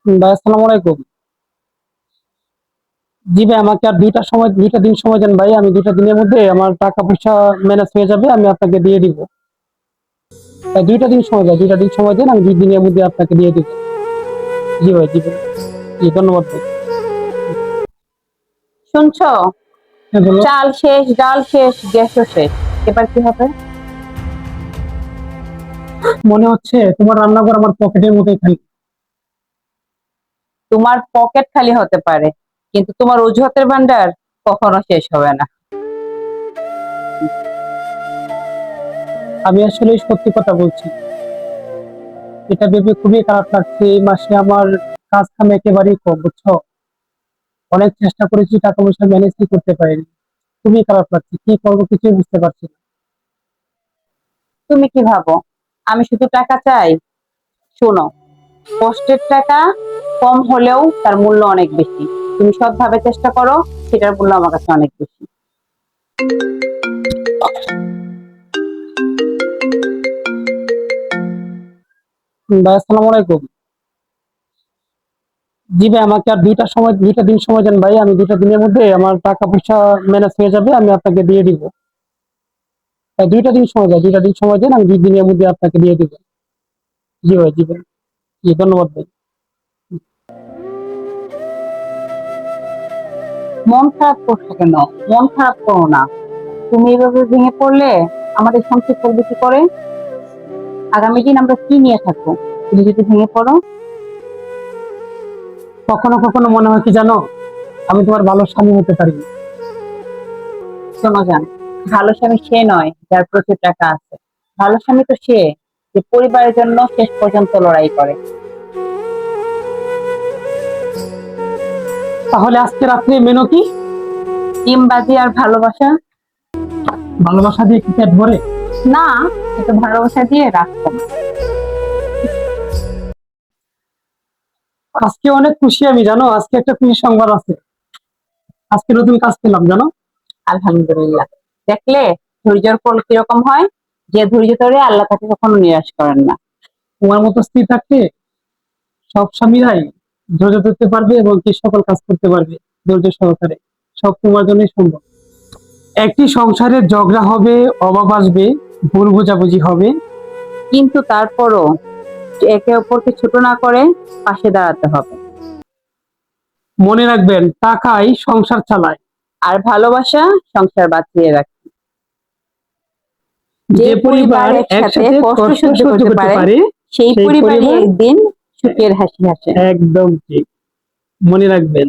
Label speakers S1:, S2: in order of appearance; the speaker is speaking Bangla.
S1: ভাই আসসালামু আলাইকুম। জি ভাই, আমাকে আর ২টা দিন সময় দেন ভাই। আমি ২টা দিনের মধ্যে আমার টাকা পয়সা ম্যানেজ হয়ে যাবে, আমি আপনাকে দিয়ে দিব। ভাই ২টা দিন সময় ভাই, ২টা দিন সময় দেন, আমি ২ দিনের মধ্যে আপনাকে দিয়ে দিব। জি ভাই, জি ভাই। জি ধন্যবাদ ভাই।
S2: শুনছো?
S1: হ্যাঁ বলো।
S2: চাল শেষ, ডাল শেষ, গ্যাসও শেষ। এবার কি হবে?
S1: মনে হচ্ছে তোমার রান্নাঘর আমার পকেটের মধ্যেই খালি।
S2: তোমার পকেট খালি হতে পারে, কিন্তু তোমার অজুহাতের ভান্ডার কখনো শেষ হবে না।
S1: আমি আসলে সত্যি কথা বলছি। এটা ভেবে খুবই খারাপ লাগছে। এই মাসে আমার কাজ কাম একেবারেই কম, বুঝছো? অনেক চেষ্টা করেছি, টাকা পয়সা ম্যানেজই করতে পারিনি। খুবই খারাপ লাগছে, কি করবো কিছুই বুঝতে পারছি না।
S2: তুমি কি ভাবো আমি শুধু টাকা চাই? শোনো, কষ্টের টাকা কম হলেও তার মূল্য অনেক বেশি। তুমি সৎভাবে চেষ্টা করো, সেটার মূল্য আমার কাছে অনেক বেশি।
S1: ভাই আসসালামু আলাইকুম। জি ভাই, আমাকে আর ২টা দিন সময় দেন ভাই। আমি ২টা দিনের মধ্যে আমার টাকা পয়সা ম্যানেজ হয়ে যাবে, আমি আপনাকে দিয়ে দিব। ভাই ২টা দিন সময় ভাই, ২টা দিন সময় দেন, আমি ২ দিনের মধ্যে আপনাকে দিয়ে দিব। জি ভাই, জি ভাই। জি ধন্যবাদ ভাই।
S2: মন খারাপ করছো কেন? মন খারাপ করো না। তুমি এভাবে ভেঙে পড়লে আমাদের সংসার চলবে কি করে? আগামী দিন আমরা কি নিয়ে থাকবো তুমি যদি ভেঙে পড়ো?
S1: কখনো কখনো মনে হয় কি জানো, আমি তোমার ভালো স্বামী হতে পারি।
S2: শোনো জান, ভালো স্বামী সে নয় যার প্রচুর টাকা আছে। ভালো স্বামী তো সে যে পরিবারের জন্য শেষ পর্যন্ত লড়াই করে।
S1: তাহলে আজকে রাত্রে মেনু কি?
S2: ডিমবাজি আর ভালোবাসা।
S1: ভালোবাসা দিয়ে কি পেট ভরে?
S2: না, কিন্তু ভালোবাসা দিয়ে রাগ কমায়।
S1: আজকে অনেক খুশি আমি, জানো, আজকে একটা খুশি সংবাদ আছে। আজকে নতুন কাজ পেলাম, জানো।
S2: আলহামদুলিল্লাহ। দেখলে ধৈর্যের ফল কিরকম হয়? যে ধৈর্য ধরে আল্লাহ তাকে কখনো নিরাশ করেন না।
S1: তোমার মতো স্ত্রী থাকতে সব স্বামীরাই ধৈর্য ধরতে পারবে এবং কি সকল কাজ করতে পারবে ধৈর্য সহকারে। সব তোমার জন্যই সম্ভব। একটি সংসারে ঝগড়া হবে, অভাব আসবে, ভুল বোঝাবুঝি হবে।
S2: কিন্তু তারপরও একে অপরকে ছোট না করে পাশে দাঁড়াতে হবে।
S1: মনে রাখবেন, টাকাই সংসার চালায়।
S2: আর ভালোবাসা সংসার বাঁচিয়ে রাখে। যে
S1: যে
S2: পরিবার
S1: পরিবার
S2: একসাথে
S1: একসাথে
S2: কষ্ট
S1: কষ্ট
S2: সহ্য
S1: সহ্য
S2: করতে
S1: করতে
S2: পারে,
S1: পারে,
S2: সেই
S1: সেই
S2: পরিবারই
S1: পরিবার
S2: একদিন সুখের হাসি হাসে।
S1: একদম ঠিক। মনে রাখবেন।